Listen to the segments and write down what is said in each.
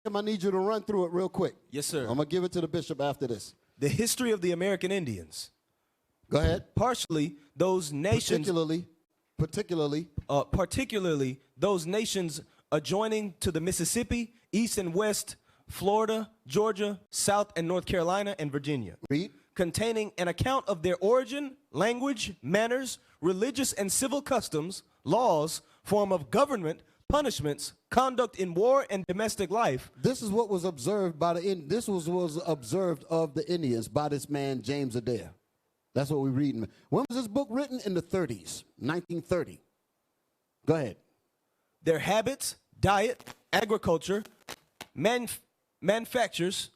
I need you to run through it real quick. Yes, sir. I'm going to give it to the bishop after this. The history of the American Indians. Go ahead. Partially, those nations... Particularly those nations adjoining to the Mississippi, East and West, Florida, Georgia, South and North Carolina, and Virginia. Read. Containing an account of their origin, language, manners, religious and civil customs, laws, form of government, punishments, conduct in war and domestic life. This is what was observed by was observed of the Indians by this man James Adair. That's what we're reading. When was this book written? In the 30s, 1930. Go ahead. Their habits, diet, agriculture, manufactures,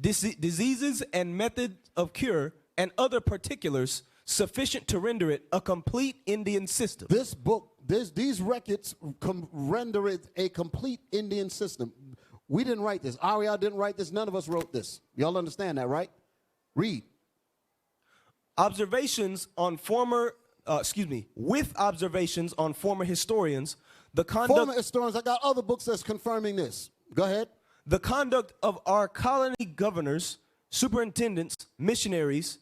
diseases and method of cure, and other particulars sufficient to render it a complete Indian system. This book, these records render it a complete Indian system. We didn't write this. Ariel didn't write this. None of us wrote this. Y'all understand that, right? Read. Observations on former, with observations on former historians, the conduct... Former historians, I got other books that's confirming this. Go ahead. The conduct of our colony governors, superintendents, missionaries,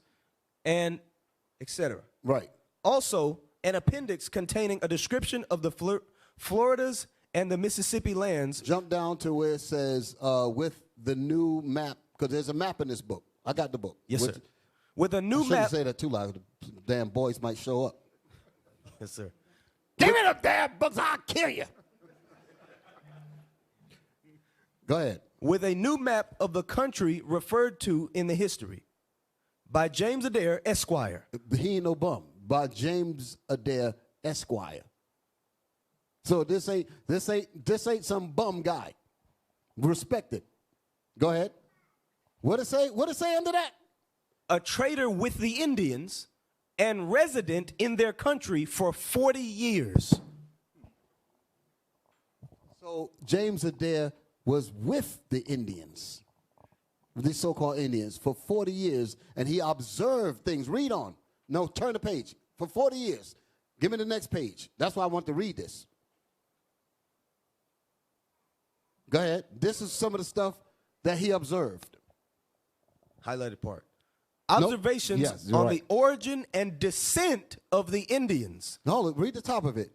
and etc. Right. Also, an appendix containing a description of the Floridas and the Mississippi lands. Jump down to where it says with the new map, because there's a map in this book. I got the book. Yes, sir. With a new I map. shouldn't say that too loud. The damn boys might show up. Yes, sir. Give me the damn books, I'll kill you. Go ahead. With a new map of the country referred to in the history by James Adair, Esquire. He ain't no bum. By James Adair, Esquire. So this ain't some bum guy. Respect it. Go ahead. What it say? What it say under that? A trader with the Indians and resident in their country for 40 years. So James Adair was with the Indians, the so-called Indians, for 40 years, and he observed things. Read on. No, turn the page. For 40 years. Give me the next page. That's why I want to read this. Go ahead. This is some of the stuff that he observed. Highlighted part. Observations nope. on the origin and descent of the Indians. No, read the top of it.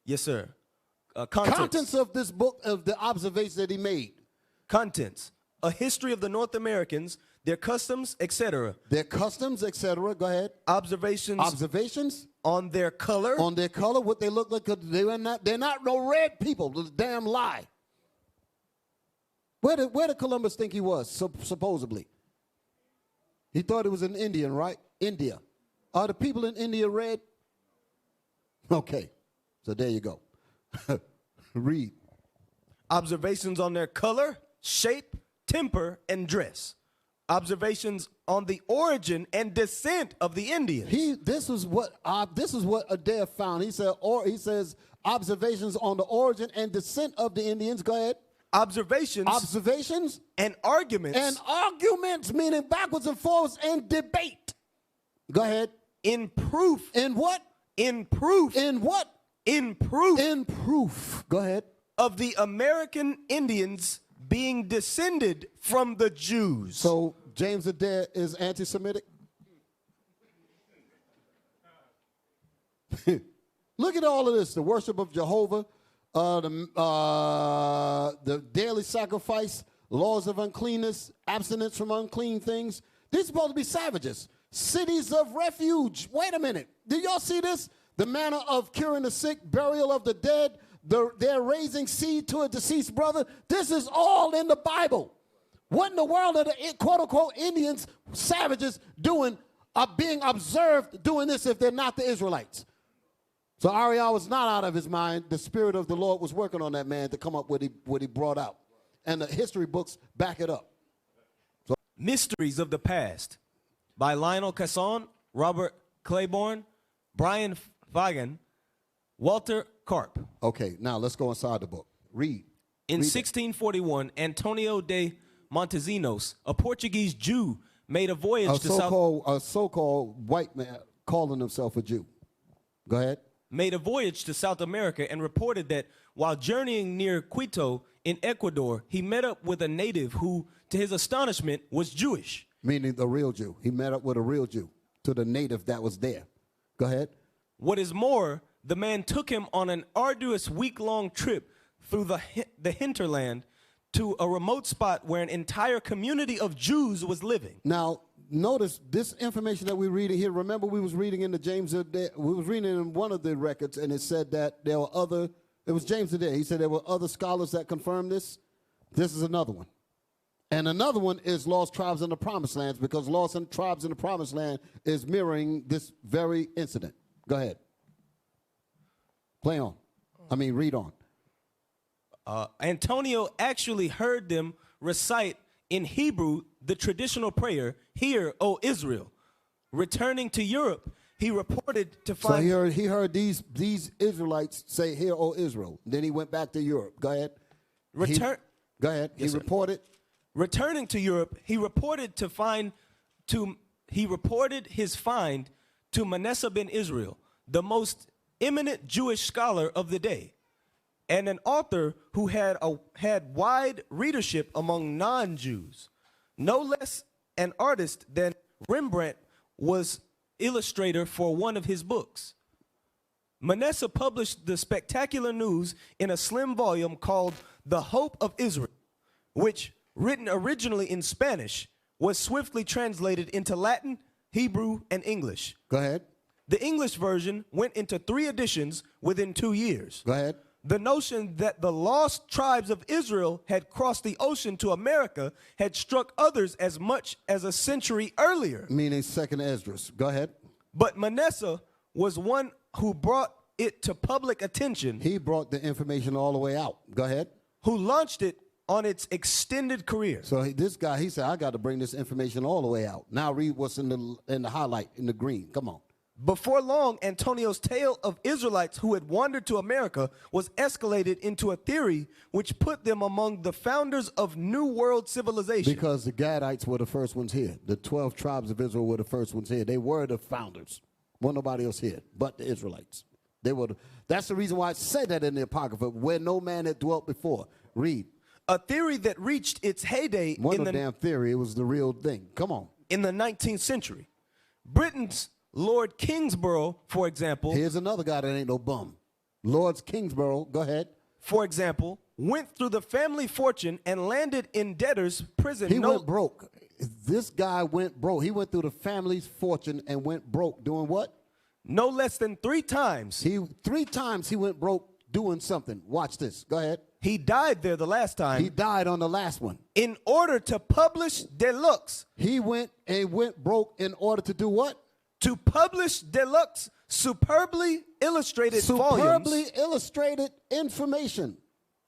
Yes, sir. Contents of this book, of the observations that he made. Contents. A history of the North Americans, their customs, etc. Their customs, etc. Go ahead. Observations. Observations. On their color. On their color, what they look like. They're not no red people. The damn lie. Where did Columbus think he was, supposedly? He thought it was an Indian, right? India. Are the people in India red? Okay. So there you go. Read. Observations on their color, shape, temper, and dress. Observations on the origin and descent of the Indians. This is what Adair found. He says observations on the origin and descent of the Indians. Go ahead. Observations and arguments. And arguments, meaning backwards and forwards, and debate. Go ahead. In proof. In what? In proof. In what? In proof. In proof. Go ahead. Of the American Indians being descended from the Jews. So James Adair is anti-Semitic? Look at all of this. The worship of Jehovah. The daily sacrifice, laws of uncleanness, abstinence from unclean things. These are supposed to be savages. Cities of refuge. Wait a minute. Do y'all see this? The manner of curing the sick, burial of the dead, they're raising seed to a deceased brother. This is all in the Bible. What in the world are the quote-unquote Indians, savages, doing, being observed doing this if they're not the Israelites? So Ariel was not out of his mind. The Spirit of the Lord was working on that man to come up with what he brought out. And the history books back it up. So, Mysteries of the Past by Lionel Casson, Robert Claiborne, Brian Fagan, Walter Karp. Okay, now let's go inside the book. Read. In 1641, Antonio de Montezinos, a Portuguese Jew, made a voyage to a so-called white man calling himself a Jew. Go ahead. Made a voyage to South America and reported that while journeying near Quito in Ecuador, he met up with a native who, to his astonishment, was Jewish. Meaning the real Jew. He met up with a real Jew, to the native that was there. Go ahead. What is more, the man took him on an arduous week-long trip through the hinterland to a remote spot where an entire community of Jews was living. Now, notice this information that we're reading here. Remember, we was reading in the James. We was reading in one of the records, and it said that there were other. It was James today. He said there were other scholars that confirmed this. This is another one, and another one is lost tribes in the promised lands, because lost tribes in the promised land is mirroring this very incident. Go ahead. Play on. Read on. Antonio actually heard them recite in Hebrew the traditional prayer, "Hear, O Israel." Returning to Europe, he reported to find... So he heard these Israelites say, "Hear, O Israel." Then he went back to Europe. Go ahead. Go ahead. Yes, he reported. Returning to Europe, he reported his find to Manasseh ben Israel, the most eminent Jewish scholar of the day, and an author who had wide readership among non-Jews. No less an artist than Rembrandt was illustrator for one of his books. Manasseh published the spectacular news in a slim volume called The Hope of Israel, which, written originally in Spanish, was swiftly translated into Latin, Hebrew, and English. Go ahead. The English version went into 3 editions within 2 years. Go ahead. The notion that the lost tribes of Israel had crossed the ocean to America had struck others as much as a century earlier. Meaning second Esdras. Go ahead. But Manasseh was one who brought it to public attention. He brought the information all the way out. Go ahead. Who launched it on its extended career. So this guy, he said, I got to bring this information all the way out. Now read what's in the highlight, in the green. Come on. Before long, Antonio's tale of Israelites who had wandered to America was escalated into a theory which put them among the founders of New World civilization. Because the Gadites were the first ones here. The 12 tribes of Israel were the first ones here. They were the founders. Wasn't nobody else here but the Israelites. That's the reason why I said that in the Apocrypha, where no man had dwelt before. Read. A theory that reached its heyday damn theory. It was the real thing. Come on. In the 19th century. Britain's Lord Kingsborough, for example. Here's another guy that ain't no bum. Lord Kingsborough, go ahead. For example, went through the family fortune and landed in debtor's prison. He went broke. This guy went broke. He went through the family's fortune and went broke. Doing what? No less than 3 times. 3 times he went broke doing something. Watch this. Go ahead. He died there the last time. He died on the last one. In order to publish deluxe. He went broke in order to do what? To publish deluxe, superbly illustrated illustrated information.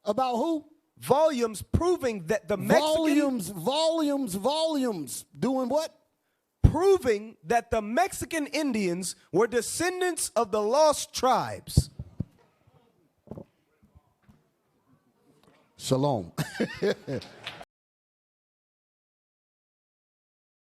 About who? Volumes proving that the Mexican... Volumes. Doing what? Proving that the Mexican Indians were descendants of the lost tribes. Shalom.